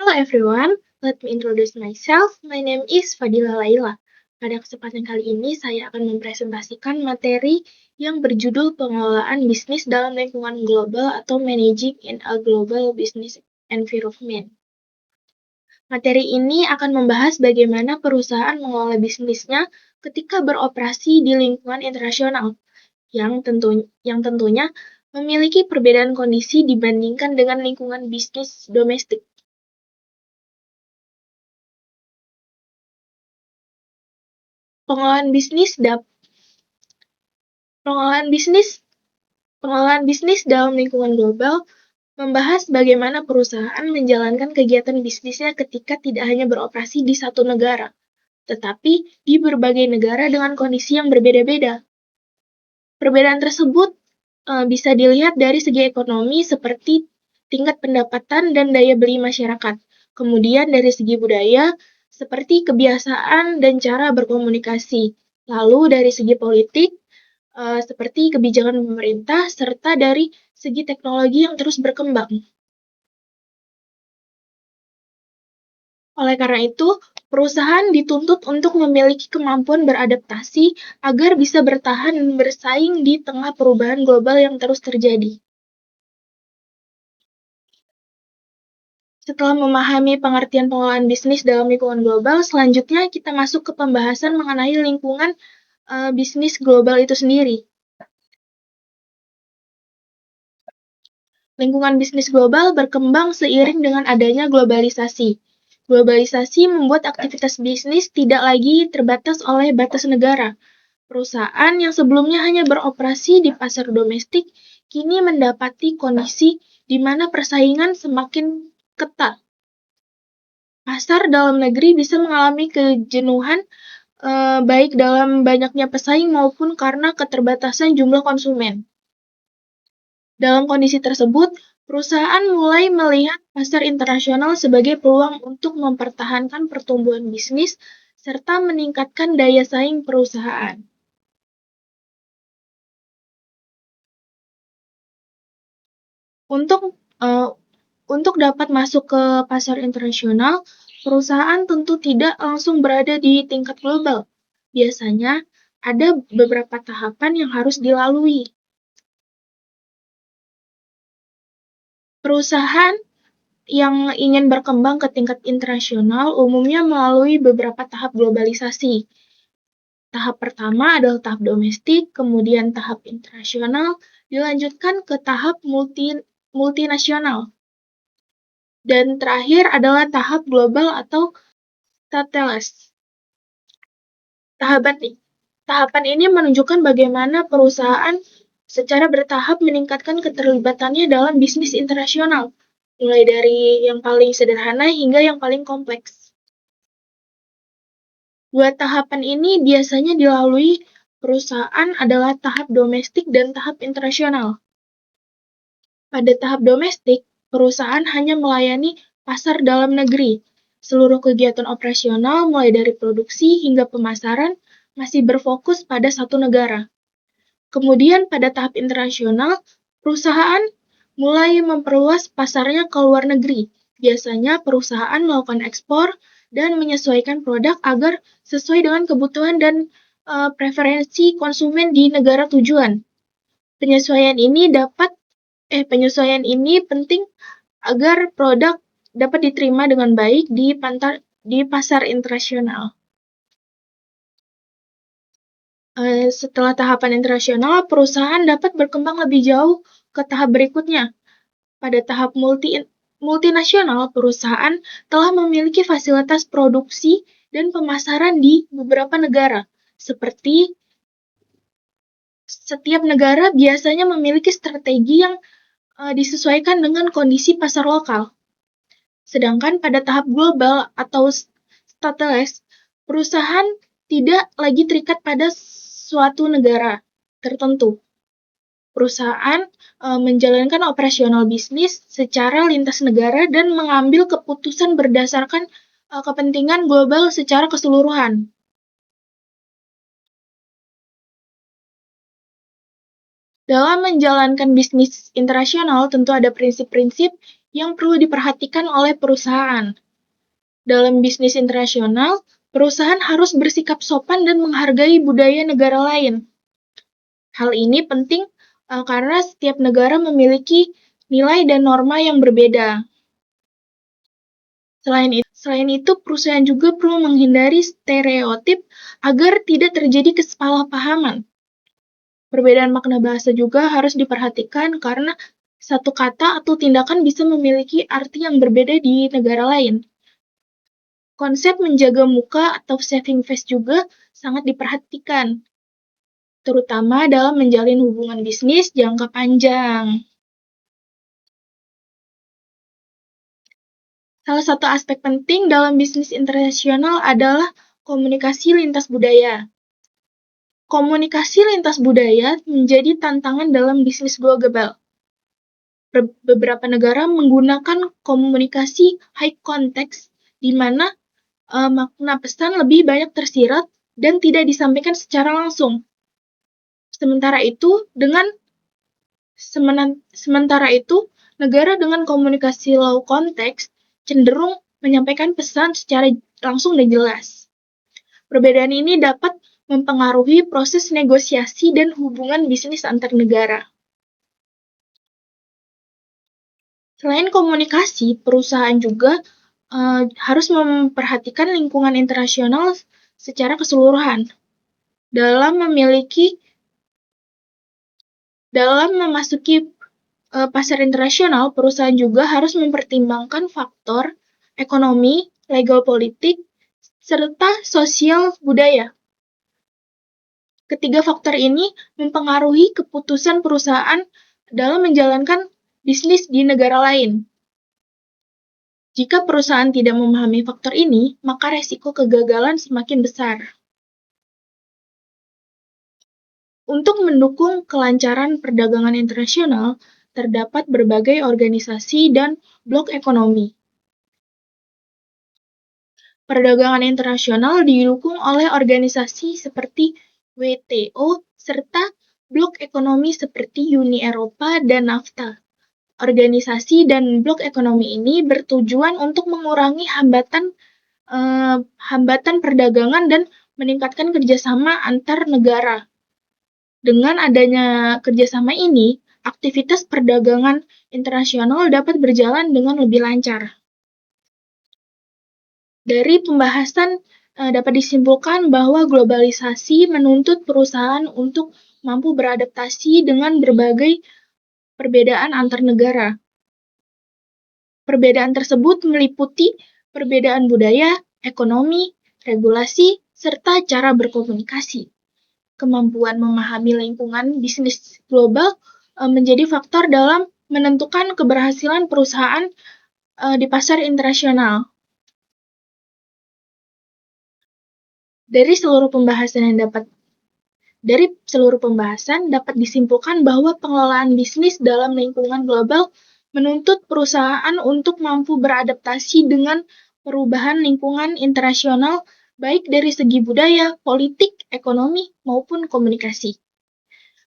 Hello everyone, let me introduce myself. My name is Fadila Laila. Pada kesempatan kali ini, saya akan mempresentasikan materi yang berjudul pengelolaan bisnis dalam lingkungan global atau Managing in a Global Business Environment. Materi ini akan membahas bagaimana perusahaan mengelola bisnisnya ketika beroperasi di lingkungan internasional, yang tentunya memiliki perbedaan kondisi dibandingkan dengan lingkungan bisnis domestik. Pengelolaan bisnis Pengelolaan bisnis dalam lingkungan global membahas bagaimana perusahaan menjalankan kegiatan bisnisnya ketika tidak hanya beroperasi di satu negara, tetapi di berbagai negara dengan kondisi yang berbeda-beda. Perbedaan tersebut bisa dilihat dari segi ekonomi seperti tingkat pendapatan dan daya beli masyarakat. Kemudian dari segi budaya seperti kebiasaan dan cara berkomunikasi. Lalu dari segi politik seperti kebijakan pemerintah, serta dari segi teknologi yang terus berkembang. Oleh karena itu, perusahaan dituntut untuk memiliki kemampuan beradaptasi agar bisa bertahan dan bersaing di tengah perubahan global yang terus terjadi. Setelah memahami pengertian pengelolaan bisnis dalam lingkungan global, selanjutnya kita masuk ke pembahasan mengenai lingkungan bisnis global itu sendiri. Lingkungan bisnis global berkembang seiring dengan adanya globalisasi. Globalisasi membuat aktivitas bisnis tidak lagi terbatas oleh batas negara. Perusahaan yang sebelumnya hanya beroperasi di pasar domestik kini mendapati kondisi di mana persaingan semakin ketat. Pasar dalam negeri bisa mengalami kejenuhan baik dalam banyaknya pesaing maupun karena keterbatasan jumlah konsumen. Dalam kondisi tersebut, perusahaan mulai melihat pasar internasional sebagai peluang untuk mempertahankan pertumbuhan bisnis serta meningkatkan daya saing perusahaan. Untuk dapat masuk ke pasar internasional, perusahaan tentu tidak langsung berada di tingkat global. Biasanya ada beberapa tahapan yang harus dilalui. Perusahaan yang ingin berkembang ke tingkat internasional umumnya melalui beberapa tahap globalisasi. Tahap pertama adalah tahap domestik, kemudian tahap internasional, dilanjutkan ke tahap multinasional. Dan terakhir adalah tahap global atau stateless. Tahapan ini menunjukkan bagaimana perusahaan secara bertahap meningkatkan keterlibatannya dalam bisnis internasional, mulai dari yang paling sederhana hingga yang paling kompleks. Dua tahapan ini biasanya dilalui perusahaan adalah tahap domestik dan tahap internasional. Pada tahap domestik, perusahaan hanya melayani pasar dalam negeri. Seluruh kegiatan operasional, mulai dari produksi hingga pemasaran, masih berfokus pada satu negara. Kemudian pada tahap internasional, perusahaan mulai memperluas pasarnya ke luar negeri. Biasanya perusahaan melakukan ekspor dan menyesuaikan produk agar sesuai dengan kebutuhan dan preferensi konsumen di negara tujuan. Penyesuaian ini penting agar produk dapat diterima dengan baik di pasar internasional. Setelah tahapan internasional, perusahaan dapat berkembang lebih jauh ke tahap berikutnya. Pada tahap multinasional, perusahaan telah memiliki fasilitas produksi dan pemasaran di beberapa negara, seperti setiap negara biasanya memiliki strategi yang disesuaikan dengan kondisi pasar lokal. Sedangkan pada tahap global atau stateless, perusahaan tidak lagi terikat pada suatu negara tertentu. Perusahaan menjalankan operasional bisnis secara lintas negara dan mengambil keputusan berdasarkan kepentingan global secara keseluruhan. Dalam menjalankan bisnis internasional, tentu ada prinsip-prinsip yang perlu diperhatikan oleh perusahaan. Dalam bisnis internasional, perusahaan harus bersikap sopan dan menghargai budaya negara lain. Hal ini penting karena setiap negara memiliki nilai dan norma yang berbeda. Selain itu, perusahaan juga perlu menghindari stereotip agar tidak terjadi kesalahpahaman. Perbedaan makna bahasa juga harus diperhatikan karena satu kata atau tindakan bisa memiliki arti yang berbeda di negara lain. Konsep menjaga muka atau saving face juga sangat diperhatikan, terutama dalam menjalin hubungan bisnis jangka panjang. Salah satu aspek penting dalam bisnis internasional adalah komunikasi lintas budaya. Komunikasi lintas budaya menjadi tantangan dalam bisnis global. Beberapa negara menggunakan komunikasi high context, di mana makna pesan lebih banyak tersirat dan tidak disampaikan secara langsung. Sementara itu, negara dengan komunikasi low context cenderung menyampaikan pesan secara langsung dan jelas. Perbedaan ini dapat mempengaruhi proses negosiasi dan hubungan bisnis antar negara. Selain komunikasi, perusahaan juga harus memperhatikan lingkungan internasional secara keseluruhan. Dalam memasuki pasar internasional, perusahaan juga harus mempertimbangkan faktor ekonomi, legal politik, serta sosial budaya. Ketiga faktor ini mempengaruhi keputusan perusahaan dalam menjalankan bisnis di negara lain. Jika perusahaan tidak memahami faktor ini, maka resiko kegagalan semakin besar. Untuk mendukung kelancaran perdagangan internasional, terdapat berbagai organisasi dan blok ekonomi. Perdagangan internasional didukung oleh organisasi seperti WTO serta blok ekonomi seperti Uni Eropa dan NAFTA. Organisasi dan blok ekonomi ini bertujuan untuk mengurangi hambatan perdagangan dan meningkatkan kerjasama antar negara. Dengan adanya kerjasama ini, aktivitas perdagangan internasional dapat berjalan dengan lebih lancar. Dari pembahasan dapat disimpulkan bahwa globalisasi menuntut perusahaan untuk mampu beradaptasi dengan berbagai perbedaan antar negara. Perbedaan tersebut meliputi perbedaan budaya, ekonomi, regulasi, serta cara berkomunikasi. Kemampuan memahami lingkungan bisnis global menjadi faktor dalam menentukan keberhasilan perusahaan di pasar internasional. Dari seluruh pembahasan dapat disimpulkan bahwa pengelolaan bisnis dalam lingkungan global menuntut perusahaan untuk mampu beradaptasi dengan perubahan lingkungan internasional baik dari segi budaya, politik, ekonomi, maupun komunikasi.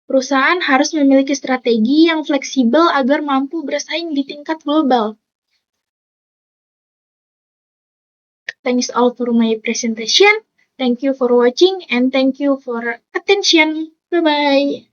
Perusahaan harus memiliki strategi yang fleksibel agar mampu bersaing di tingkat global. Thanks all for my presentation. Thank you for watching and thank you for attention. Bye-bye.